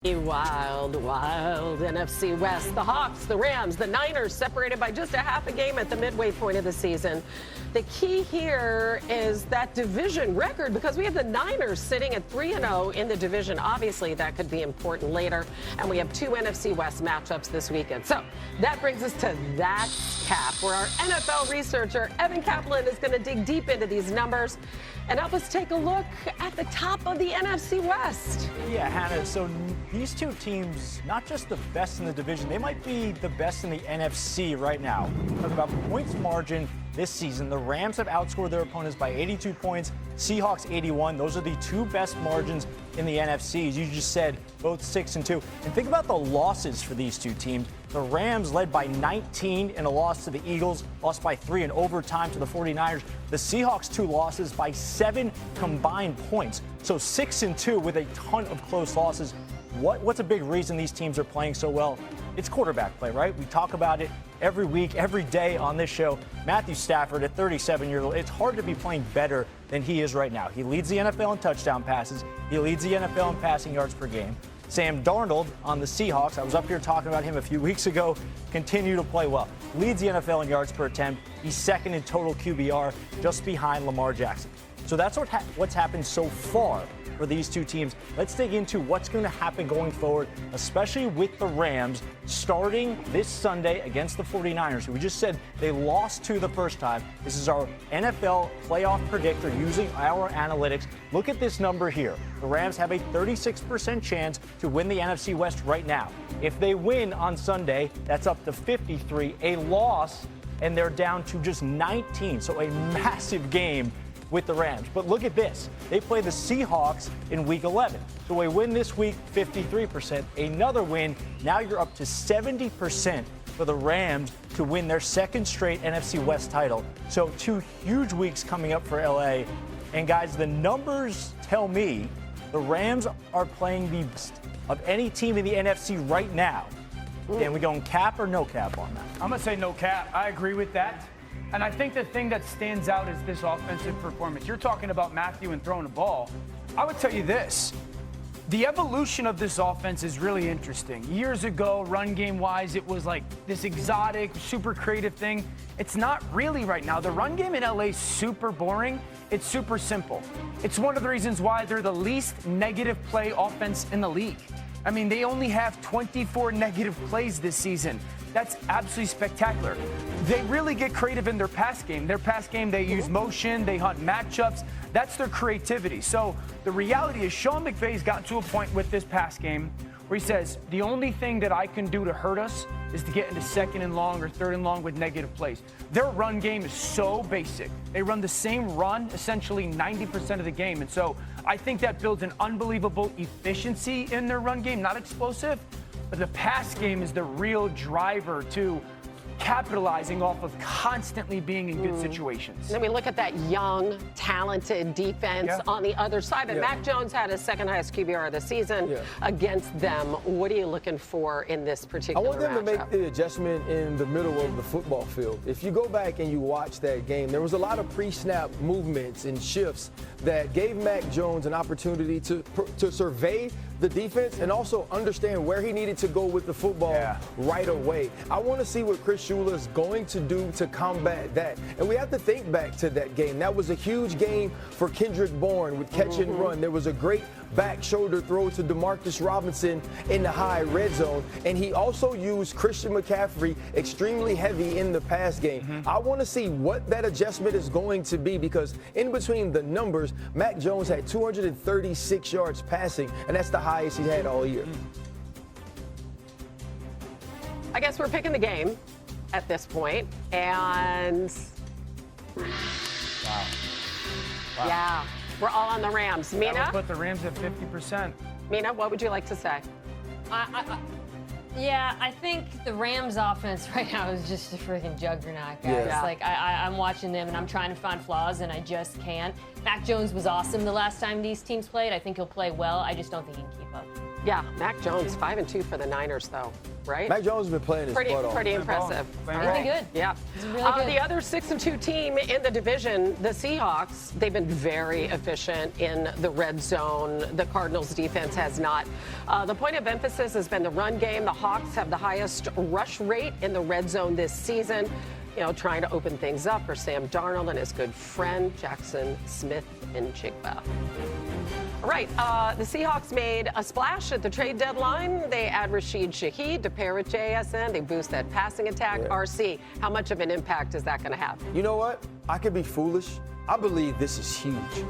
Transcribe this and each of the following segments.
Wild, wild NFC West. The Hawks, the Rams, the Niners separated by just a half a game at the midway point of the season. The key here is that division record because we have the Niners sitting at 3-0 in the division. Obviously, that could be important later. And we have two NFC West matchups this weekend. So that brings us to That's Cap, where our NFL researcher, Evan Kaplan, is going to dig deep into these numbers and help us take a look at the top of the NFC West. Yeah, Hannah, so these two teams, not just the best in the division, they might be the best in the NFC right now. Talking about points margin this season, the Rams have outscored their opponents by 82 points, Seahawks 81. Those are the two best margins in the NFC. As you just said, both 6-2. And think about the losses for these two teams. The Rams led by 19 in a loss to the Eagles, lost by 3 in overtime to the 49ers. The Seahawks 2 losses by 7 combined points. So 6-2 with a ton of close losses. What's a big reason these teams are playing so well? It's quarterback play, right? We talk about it every week, every day on this show. Matthew Stafford at 37 years old, it's hard to be playing better than he is right now. He leads the NFL in touchdown passes. He leads the NFL in passing yards per game. Sam Darnold on the Seahawks, I was up here talking about him a few weeks ago, continue to play well. Leads the NFL in yards per attempt. He's second in total QBR, just behind Lamar Jackson. So that's what's happened so far for these two teams. Let's dig into what's going to happen going forward, especially with the Rams starting this Sunday against the 49ers, who we just said they lost to the first time. This is our NFL playoff predictor using our analytics. Look at this number here. The Rams have a 36% chance to win the NFC West right now. If they win on Sunday, that's up to 53. A loss, and they're down to just 19. So a massive game with the Rams. But look at this. They play the Seahawks in Week 11. So a win this week, 53%. Another win, now you're up to 70% for the Rams to win their second straight NFC West title. So 2 huge weeks coming up for LA. And guys, the numbers tell me the Rams are playing the best of any team in the NFC right now. Can we go in cap or no cap on that? I'm going to say no cap. I agree with that. And I think the thing that stands out is this offensive performance. You're talking about Matthew and throwing the ball. I would tell you this. The evolution of this offense is really interesting. Years ago, run game-wise, it was like this exotic, super creative thing. It's not really right now. The run game in LA is super boring. It's super simple. It's one of the reasons why they're the least negative play offense in the league. I mean, they only have 24 negative plays this season. That's absolutely spectacular. They really get creative in their pass game. Their pass game, they use motion, they hunt matchups. That's their creativity. So the reality is Sean McVay's gotten to a point with this pass game where he says, the only thing that I can do to hurt us is to get into second and long or third and long with negative plays. Their run game is so basic. They run the same run essentially 90% of the game. And so I think that builds an unbelievable efficiency in their run game, not explosive, but the pass game is the real driver to capitalizing off of constantly being in good situations. Then we look at that young, talented defense on the other side. And Mac Jones had his second highest QBR of the season against them. What are you looking for in this particular I want them matchup? to make the adjustment in the middle of the football field. If you go back and you watch that game, there was a lot of pre-snap movements and shifts that gave Mac Jones an opportunity to survey the defense and also understand where he needed to go with the football right away. I want to see what Chris Shula is going to do to combat that. And we have to think back to that game. That was a huge game for Kendrick Bourne with catch and run. There was a great back shoulder throw to Demarcus Robinson in the high red zone. And he also used Christian McCaffrey extremely heavy in the pass game. I want to see what that adjustment is going to be because in between the numbers, Mac Jones had 236 yards passing, and that's the highest he had all year. I guess we're picking the game at this point, and yeah, we're all on the Rams. Mina? I would put the Rams at 50%. Mina, what would you like to say? Yeah, I think the Rams offense right now is just a freaking juggernaut, guys. Yeah. Like, I'm watching them, and I'm trying to find flaws, and I just can't. Mac Jones was awesome the last time these teams played. I think he'll play well. I just don't think he can keep up. Yeah, Mac Jones, 5-2 for the Niners, though, right? Mac Jones has been playing his butt off. Pretty impressive. Playing He's been good. Yeah. He's really good. The other 6-2 team in the division, the Seahawks, they've been very efficient in the red zone. The Cardinals defense has not. The point of emphasis has been the run game. The Hawks have the highest rush rate in the red zone this season. You know, trying to open things up for Sam Darnold and his good friend, Jackson Smith and Jigba. All right, the Seahawks made a splash at the trade deadline. They add Rashid Shaheed to pair with JSN. They boost that passing attack. Yeah. RC, how much of an impact is that going to have? You know what? I could be foolish. I believe this is huge.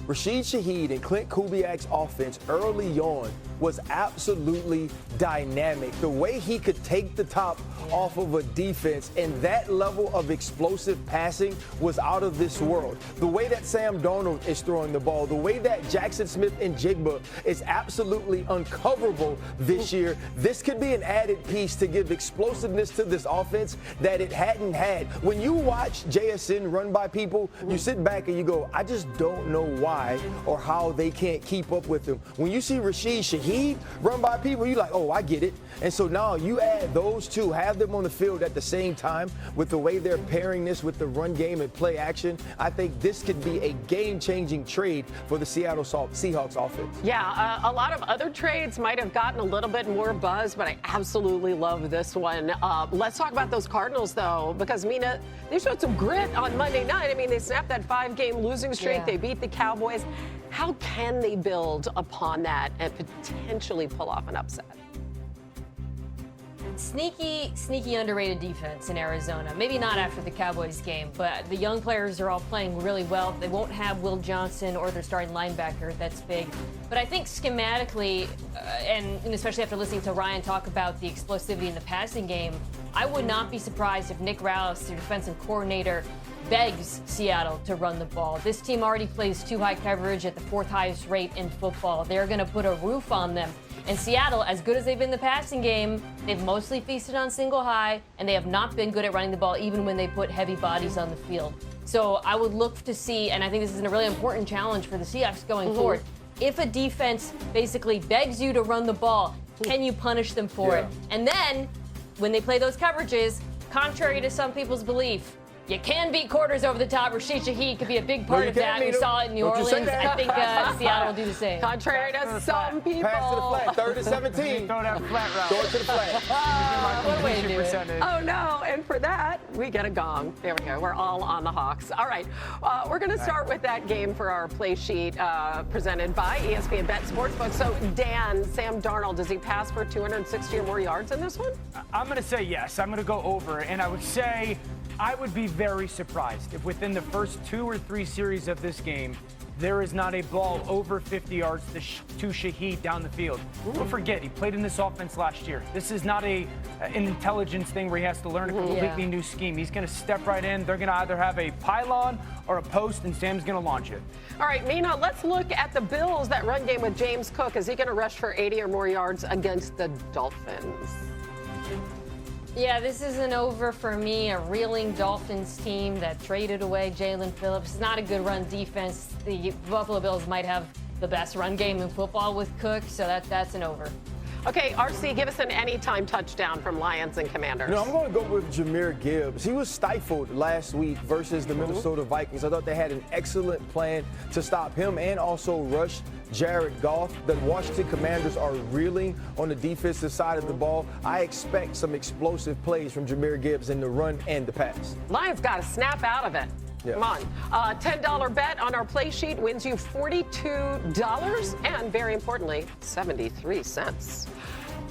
Rashid Shaheed and Clint Kubiak's offense early on was absolutely dynamic. The way he could take the top off of a defense and that level of explosive passing was out of this world. The way that Sam Darnold is throwing the ball, the way that Jackson Smith and Jigba is absolutely uncoverable this year, this could be an added piece to give explosiveness to this offense that it hadn't had. When you watch JSN run by people, you sit back and you go, I just don't know why or how they can't keep up with him. When you see Rashid Shaheed run by people, you're like, oh, I get it. And so now you add those two, have them on the field at the same time with the way they're pairing this with the run game and play action. I think this could be a game-changing trade for the Seattle Seahawks offense. Yeah, a lot of other trades might have gotten a little bit more buzz, but I absolutely love this one. Let's talk about those Cardinals, though, because, Mina, they showed some grit on Monday night. I mean, they snapped that 5-game losing streak. Yeah. They beat the Cowboys. How can they build upon that and potentially pull off an upset? Sneaky underrated defense in Arizona. Maybe not after the Cowboys game, but the young players are all playing really well. They won't have Will Johnson or their starting linebacker. That's big. But I think schematically, and especially after listening to Ryan talk about the explosivity in the passing game, I would not be surprised if Nick Rallis, their defensive coordinator, begs Seattle to run the ball. This team already plays too high coverage at the 4th highest rate in football. They're going to put a roof on them. And Seattle, as good as they've been in the passing game, they've mostly feasted on single high, and they have not been good at running the ball even when they put heavy bodies on the field. So I would look to see, and I think this is a really important challenge for the Seahawks going forward. If a defense basically begs you to run the ball, can you punish them for it? And then, when they play those coverages, contrary to some people's belief, you can beat quarters over the top. Rashid Shaheed could be a big part of that. We saw it in New Orleans. I think Seattle will do the same. Contrary to some people. Pass to the flat, 3rd and 17. Throw that flat route. Throw it to the flat. What a way to do it. Oh, no. And for that, we get a gong. There we go. We're all on the Hawks. All right. We're going to start with that game for our play sheet presented by ESPN Sportsbook. So, Dan, Sam Darnold, does he pass for 260 or more yards in this one? I'm going to say yes. I'm going to go over. And I would say I would be very surprised if within the first 2 or 3 series of this game, there is not a ball over 50 yards to Shaheed down the field. Don't forget, he played in this offense last year. This is not an intelligence thing where he has to learn a completely new scheme. He's going to step right in. They're going to either have a pylon or a post, and Sam's going to launch it. All right, Mina, let's look at the Bills, that run game with James Cook. Is he going to rush for 80 or more yards against the Dolphins? Yeah, this is an over for me. A reeling Dolphins team that traded away Jalen Phillips. It's not a good run defense. The Buffalo Bills might have the best run game in football with Cook, so that's an over. Okay, RC, give us an anytime touchdown from Lions and Commanders. No, I'm going to go with Jahmyr Gibbs. He was stifled last week versus the Minnesota Vikings. I thought they had an excellent plan to stop him and also rush Jared Goff. The Washington Commanders are reeling on the defensive side of the ball. I expect some explosive plays from Jahmyr Gibbs in the run and the pass. Lions got to snap out of it. Yeah. Come on. $10 bet on our play sheet wins you $42 and, very importantly, 73 cents.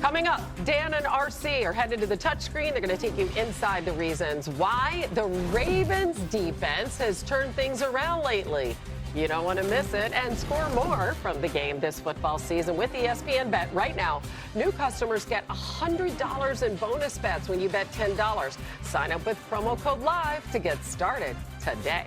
Coming up, Dan and RC are headed to the touchscreen. They're going to take you inside the reasons why the Ravens defense has turned things around lately. You don't want to miss it, and score more from the game this football season with ESPN Bet. Right now, new customers get $100 in bonus bets when you bet $10. Sign up with promo code LIVE to get started today.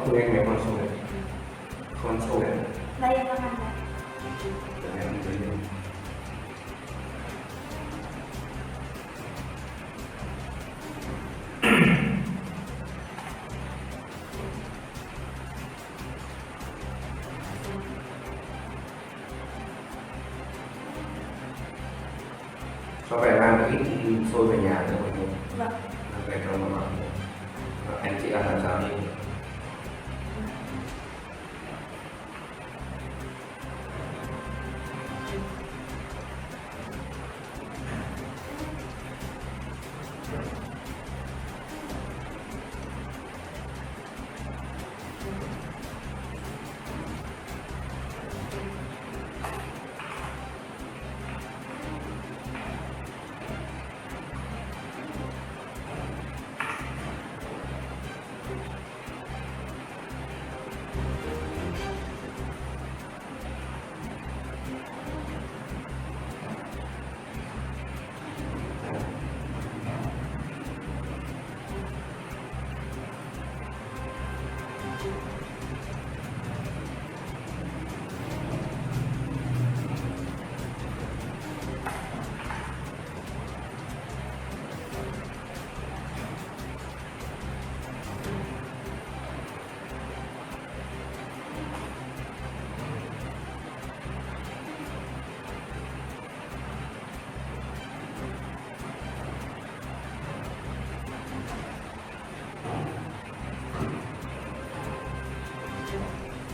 Aku yang memang sulit, konsulen. Đây là hàng này. Em thấy không? Có vẻ mang ít xôi về nhà nữa không? Vâng. Về trong mà anh chị ăn làm sao đi?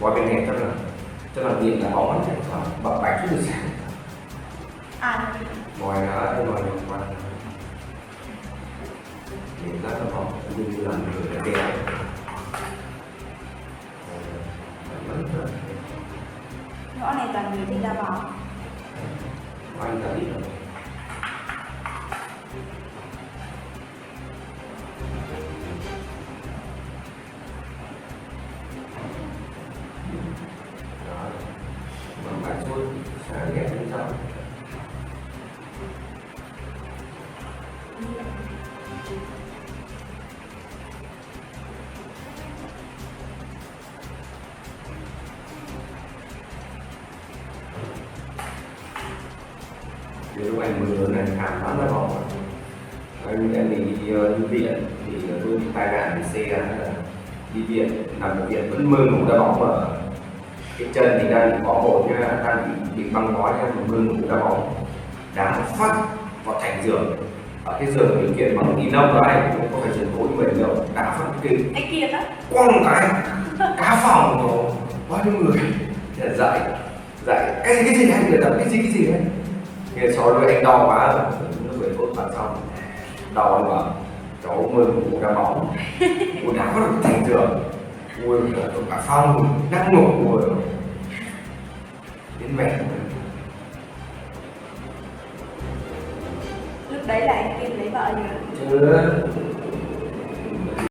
Qua bên này chắc là điện là bóng nó khoảng bập bạch chút được sáng. À. Ngoài nó liên quan điện rất là bóng như là người đã đeo. Ngõ này toàn người thích đá bóng. Anh đã biết rồi. Lúc anh mưa lớn này khám bắn ra bóng, em đi viện thì tôi bị tai nạn xe đi viện, nằm ở viện vẫn mơ ngủ đá bóng ở cái chân thì đang bị bó bột nha, đang bị băng bó nha, mơ ngủ đá bóng đá phát vào thành giường, ở cái giường điều kiện bằng ni lông đó anh cũng không phải trần khối bền đâu, đá phát cái Anh kia đó. quăng cái cá phòng rồi bao nhiêu người dậy cái gì anh người tập cái gì đấy. Nghe sau đó anh đau quá nó về phẫu thuật xong đau anh bảo cháu mơ ngủ đá bóng ngủ đá có được thành giường ui cả phòng đang ngủ rồi đến mẹ Lúc đấy là anh Kim lấy vợ chưa? chưa